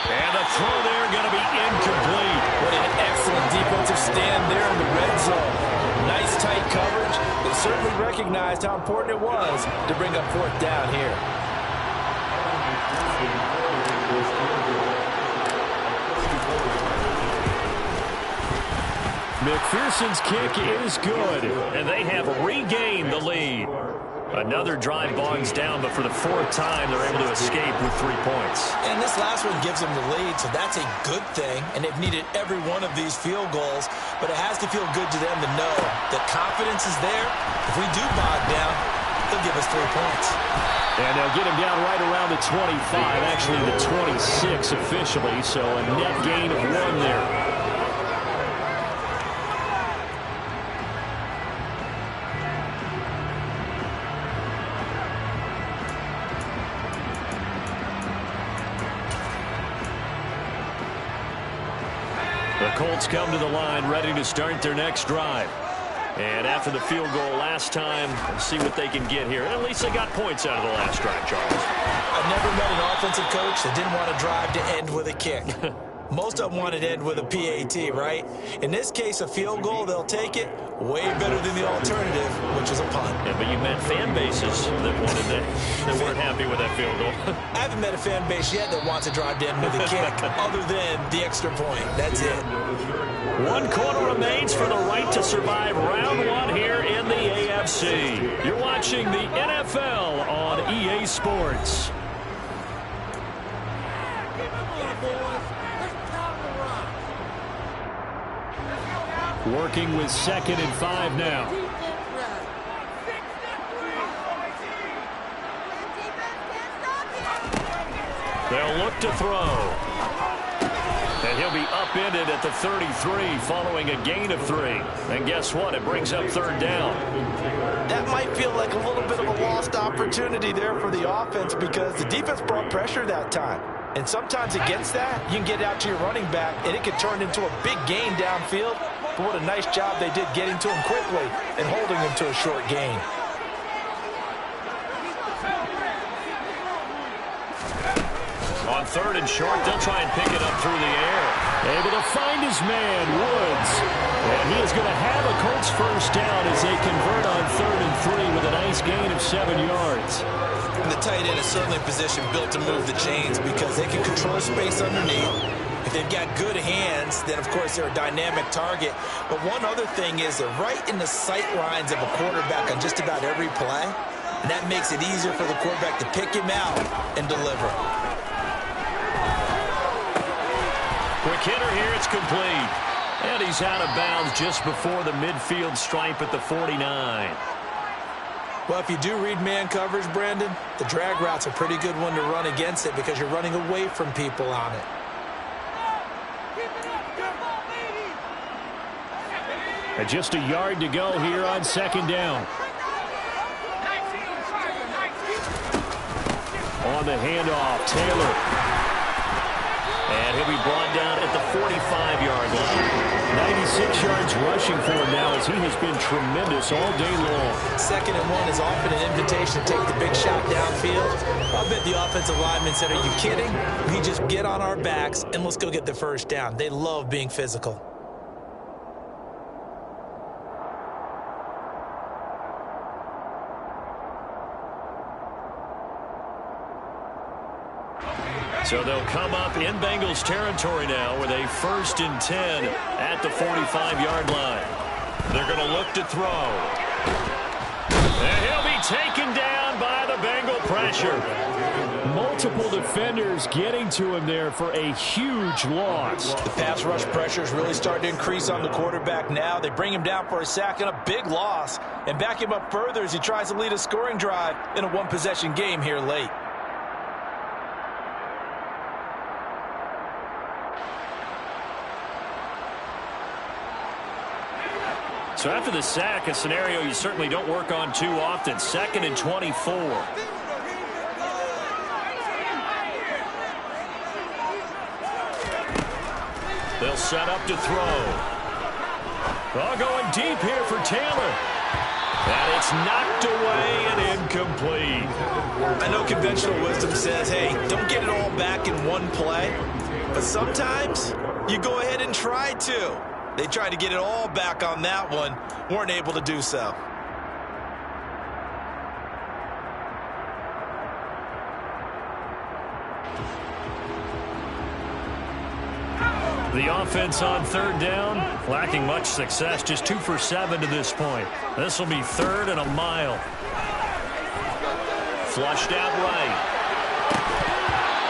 And the throw there going to be incomplete. What an excellent defensive stand there in the red zone. Nice tight coverage. They certainly recognized how important it was to bring up 4th down here. McPherson's kick is good, and they have regained the lead. Another drive bogs down, but for the 4th time, they're able to escape with 3 points. And this last one gives them the lead, so that's a good thing. And they've needed every one of these field goals, but it has to feel good to them to know that confidence is there. If we do bog down, they'll give us 3 points. And they'll get him down right around the 25, actually the 26 officially, so a net gain of 1 there. The Colts come to the line ready to start their next drive. And after the field goal last time, let's see what they can get here. And at least they got points out of the last drive, Charles. I've never met an offensive coach that didn't want a drive to end with a kick. Most of them want it to end with a PAT, right? In this case, a field goal, they'll take it. Way better than the alternative, which is a punt. Yeah, but you met fan bases that wanted that, that weren't happy with that field goal. I haven't met a fan base yet that wants to drive in with a kick other than the extra point. That's it. 1 quarter remains for the right to survive round 1 here in the AFC. You're watching the NFL on EA Sports. Working with 2nd and 5 now. They'll look to throw. And he'll be upended at the 33 following a gain of 3. And guess what? It brings up 3rd down. That might feel like a little bit of a lost opportunity there for the offense because the defense brought pressure that time. And sometimes against that, you can get out to your running back, and it can turn into a big gain downfield. But what a nice job they did getting to him quickly and holding him to a short gain. On 3rd and short, they'll try and pick it up through the air. Able to find his man, Woods. And he is going to have a Colts first down as they convert on 3rd and 3 with a nice gain of 7 yards. And the tight end is certainly a position built to move the chains because they can control space underneath. If they've got good hands, then, of course, they're a dynamic target. But one other thing is they're right in the sight lines of a quarterback on just about every play. And that makes it easier for the quarterback to pick him out and deliver. Quick hitter here, it's complete. And he's out of bounds just before the midfield stripe at the 49. Well, if you do read man coverage, Brandon, the drag route's a pretty good one to run against it because you're running away from people on it. And just a yard to go here on 2nd down. On the handoff, Taylor. And he'll be brought down at the 45-yard line. 96 yards rushing for him now as he has been tremendous all day long. 2nd and 1 is often an invitation to take the big shot downfield. I bet the offensive lineman said, are you kidding? We just get on our backs and let's go get the first down. They love being physical. So they'll come up in Bengals territory now with a 1st and 10 at the 45-yard line. They're going to look to throw. And he'll be taken down by the Bengal pressure. Multiple defenders getting to him there for a huge loss. The pass rush pressure is really starting to increase on the quarterback now. They bring him down for a sack and a big loss and back him up further as he tries to lead a scoring drive in a one-possession game here late. So after the sack, a scenario you certainly don't work on too often. 2nd and 24. They'll set up to throw. Oh, going deep here for Taylor. And it's knocked away and incomplete. I know conventional wisdom says, hey, don't get it all back in one play. But sometimes you go ahead and try to. They tried to get it all back on that one, weren't able to do so. The offense on 3rd down, lacking much success, just 2 for 7 to this point. This will be 3rd and a mile. Flushed out right.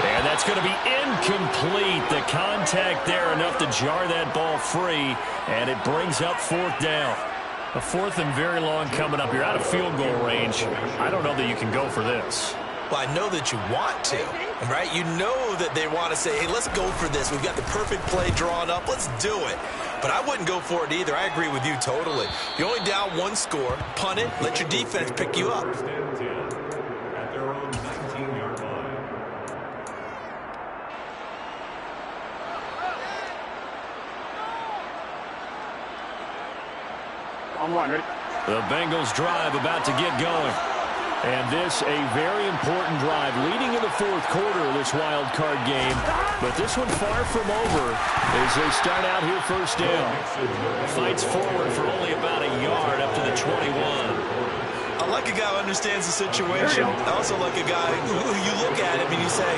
And that's going to be incomplete. The contact there enough to jar that ball free, and it brings up 4th down. A 4th and very long coming up. You're out of field goal range. I don't know that you can go for this. Well, I know that you want to, right? You know that they want to say, hey, let's go for this. We've got the perfect play drawn up. Let's do it. But I wouldn't go for it either. I agree with you totally. You're only down 1 score. Punt it. Let your defense pick you up. At their own 19-yard line. The Bengals drive about to get going. And this a very important drive leading in the fourth quarter of this wild card game. But this one far from over as they start out here first down. Fights forward for only about a yard up to the 21. I like a guy who understands the situation. I also like a guy who you look at him and you say,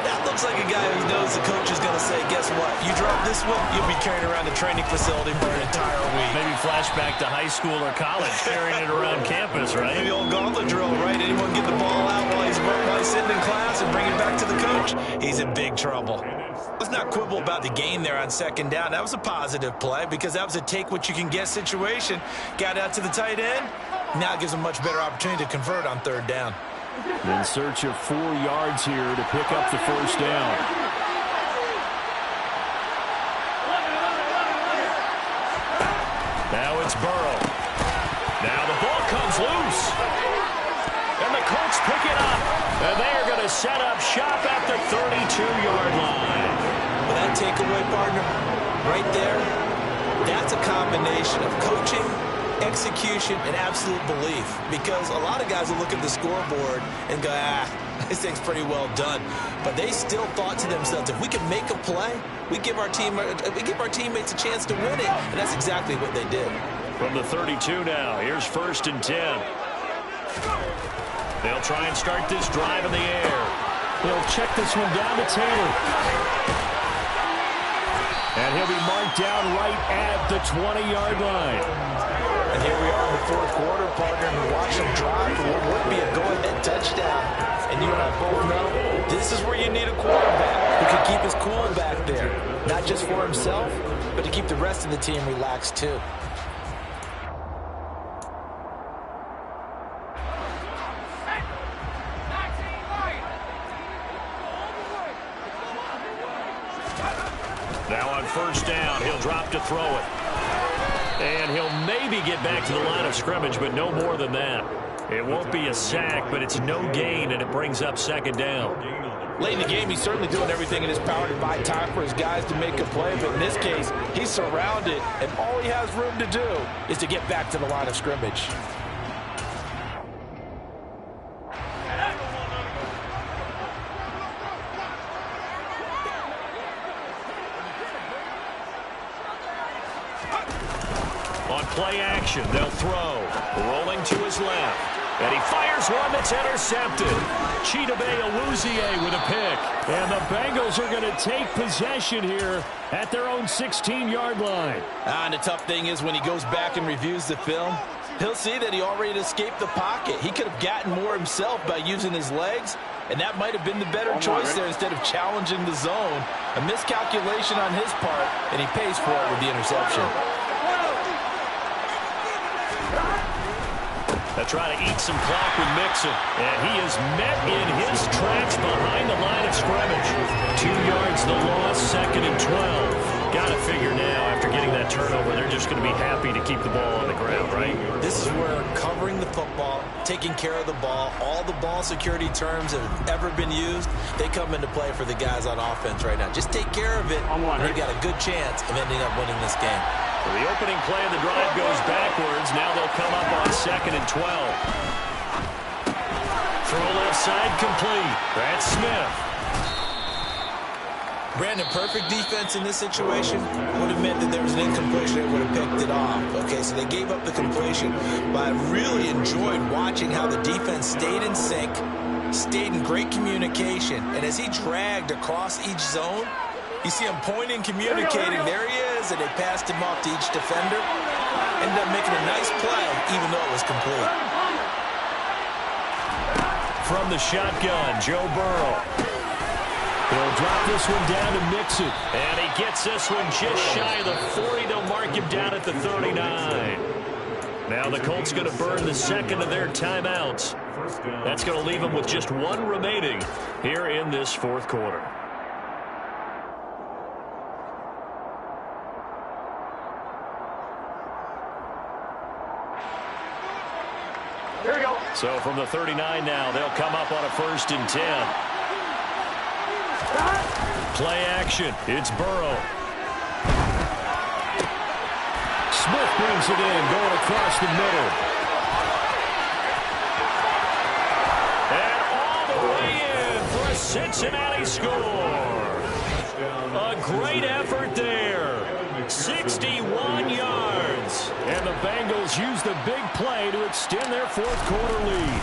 that looks like a guy who knows the coach is going to say, guess what? You drop this one, you'll be carrying around the training facility for an entire week. Maybe flashback to high school or college, carrying it around campus, right? The old gauntlet drill, right? Anyone get the ball out while he's sitting in class and bring it back to the coach? He's in big trouble. Let's not quibble about the gain there on second down. That was a positive play because that was a take-what-you-can-get situation. Got out to the tight end. Now it gives a much better opportunity to convert on third down. In search of 4 yards here to pick up the first down. Now it's Burrow. Now the ball comes loose. And the Colts pick it up. And they are going to set up shop at the 32-yard line. With that takeaway, partner, right there, that's a combination of coaching, execution, and absolute belief. Because a lot of guys will look at the scoreboard and go, this thing's pretty well done. But they still thought to themselves, if we can make a play, we give our teammates a chance to win it. And that's exactly what they did. From the 32 now, here's 1st and 10. They'll try and start this drive in the air. They'll check this one down to Taylor. And he'll be marked down right at the 20-yard line. And here we are in the fourth quarter, partner, and watch him drive for what would be a go-ahead touchdown. And you and I both know this is where you need a quarterback who can keep his cool back there. Not just for himself, but to keep the rest of the team relaxed too. Now on first down, he'll drop to throw it. And he'll maybe get back to the line of scrimmage, but no more than that. It won't be a sack, but it's no gain, and it brings up second down. Late in the game, he's certainly doing everything in his power to buy time for his guys to make a play, but in this case, he's surrounded, and all he has room to do is to get back to the line of scrimmage. On play action, they'll throw. Rolling to his left. And he fires one that's intercepted. Chidobe Awuzie with a pick. And the Bengals are going to take possession here at their own 16-yard line. And the tough thing is when he goes back and reviews the film, he'll see that he already escaped the pocket. He could have gotten more himself by using his legs, and that might have been the better choice there instead of challenging the zone. A miscalculation on his part, and he pays for it with the interception. They'll try to eat some clock with Mixon. And he is met in his tracks behind the line of scrimmage. 2 yards the loss, 2nd and 12. Got to figure now, after getting that turnover, they're just going to be happy to keep the ball on the ground, right? This is where covering the football, taking care of the ball, all the ball security terms that have ever been used, they come into play for the guys on offense right now. Just take care of it, and you've got a good chance of ending up winning this game. So the opening play of the drive goes backwards. Now they'll come up on 2nd and 12. Throw left side complete. That's Smith. Brandon, perfect defense in this situation would have meant that there was an incompletion that would have picked it off. Okay, so they gave up the completion, but I really enjoyed watching how the defense stayed in sync, stayed in great communication, and as he dragged across each zone, you see him pointing, communicating. There he is, and they passed him off to each defender. Ended up making a nice play, even though it was complete. From the shotgun, Joe Burrow. He'll drop this one down to Mixon. And he gets this one just shy of the 40. They'll mark him down at the 39. Now the Colts going to burn the second of their timeouts. That's going to leave them with just one remaining here in this fourth quarter. Here we go. So from the 39 now, they'll come up on a 1st and 10. Play action. It's Burrow. Smith brings it in, going across the middle. Cincinnati score. A great effort there. 61 yards. And the Bengals use the big play to extend their fourth quarter lead.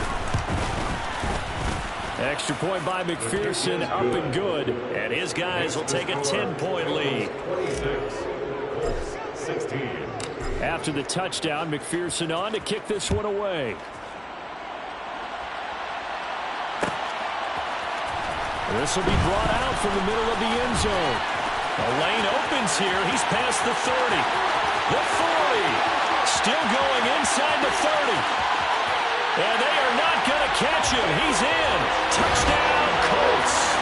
Extra point by McPherson, up and good. And his guys will take a 10-point lead. 26-16. After the touchdown, McPherson on to kick this one away. This will be brought out from the middle of the end zone. The lane opens here. He's past the 30. The 40. Still going inside the 30. And they are not going to catch him. He's in. Touchdown, Colts.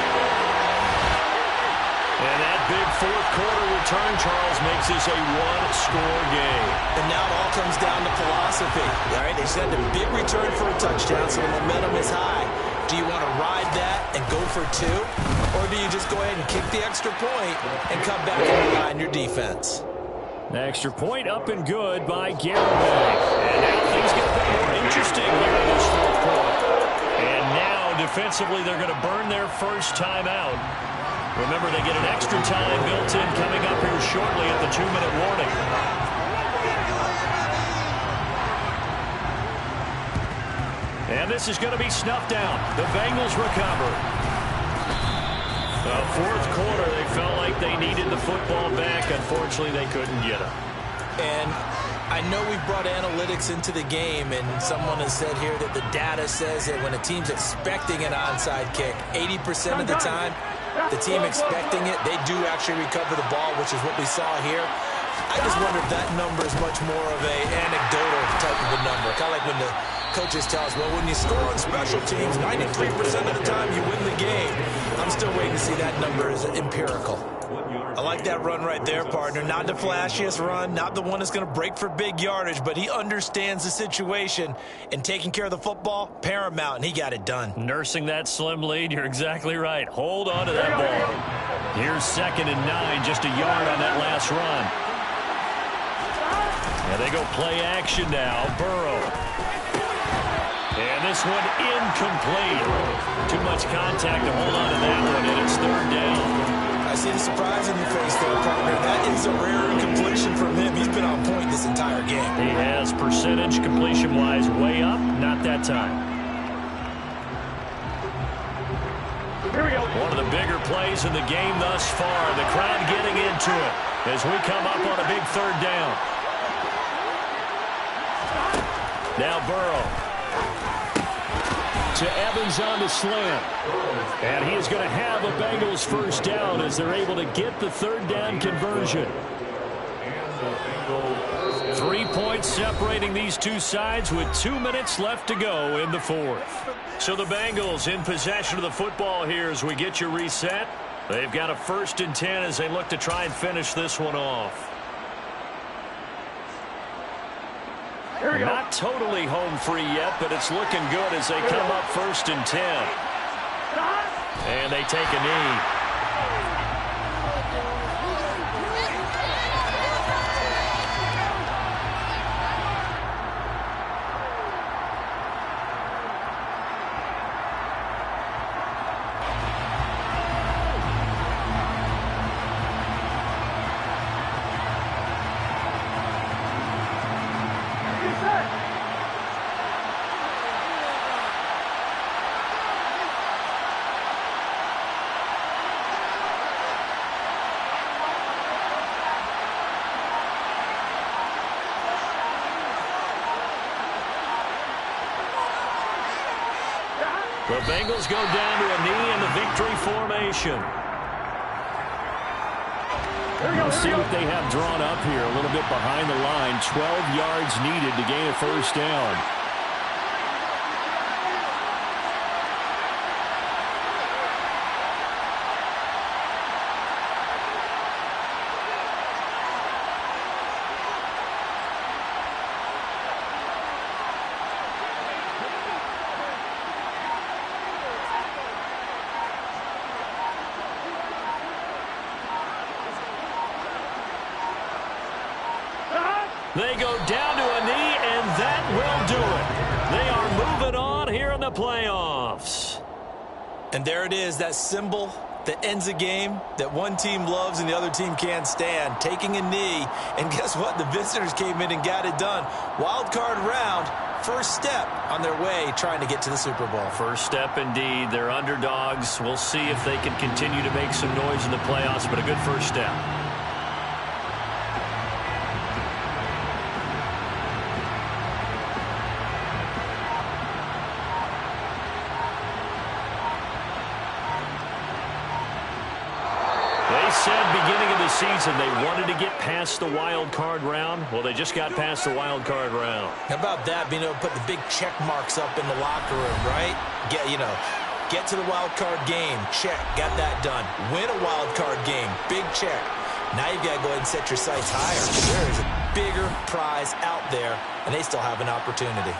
And that big fourth quarter return, Charles, makes this a one-score game. And now it all comes down to philosophy. All right, they send a big return for a touchdown, so the momentum is high. Do you want to ride that and go for two? Or do you just go ahead and kick the extra point and come back and rely on your defense? The extra point up and good by Garibay. And now things get a bit more interesting here in this fourth quarter. And now defensively they're going to burn their first time out. Remember, they get an extra time built in coming up here shortly at the 2-minute warning. And this is going to be snuffed down. The Bengals recover. The fourth quarter, they felt like they needed the football back. Unfortunately, they couldn't get it. And I know we brought analytics into the game, and someone has said here that the data says that when a team's expecting an onside kick, 80% of the time, the team expecting it, they do actually recover the ball, which is what we saw here. I just wonder if that number is much more of a anecdotal type of a number. Kind of like when the coaches tell us, well, when you score on special teams, 93% of the time you win the game. I'm still waiting to see that number as empirical. I like that run right there, partner. Not the flashiest run, not the one that's going to break for big yardage, but he understands the situation, and taking care of the football, paramount, and he got it done. Nursing that slim lead, you're exactly right. Hold on to that ball. Here's 2nd and 9, just a yard on that last run. And they go play action now. Burrow. And this one incomplete. Too much contact to hold on to that one, and it's 3rd down. I see the surprise in your face there, partner. That is a rare incompletion from him. He's been on point this entire game. He has percentage completion-wise way up. Not that time. Here we go. One of the bigger plays in the game thus far. The crowd getting into it as we come up on a big 3rd down. Now Burrow. To Evans on the slant. And he is going to have a Bengals first down as they're able to get the 3rd down conversion. 3 points separating these two sides with 2 minutes left to go in the fourth. So the Bengals in possession of the football here as we get you reset. They've got a 1st and 10 as they look to try and finish this one off. Not totally home free yet, but it's looking good as they come up 1st and 10. And they take a knee. The Bengals go down to a knee in the victory formation. Let's see what they have drawn up here. A little bit behind the line. 12 yards needed to gain a first down. They go down to a knee, and that will do it. They are moving on here in the playoffs. And there it is, that symbol that ends a game that one team loves and the other team can't stand, taking a knee. And guess what? The visitors came in and got it done. Wild card round, first step on their way trying to get to the Super Bowl. First step indeed. They're underdogs. We'll see if they can continue to make some noise in the playoffs, but a good first step. Said beginning of the season they wanted to get past the wild card round. Well, they just got past the wild card round. How about that, being able to put the big check marks up in the locker room, right? Get to the wild card game, check, got that done. Win a wild card game, big check. Now you've got to go ahead and set your sights higher. There is a bigger prize out there, and they still have an opportunity.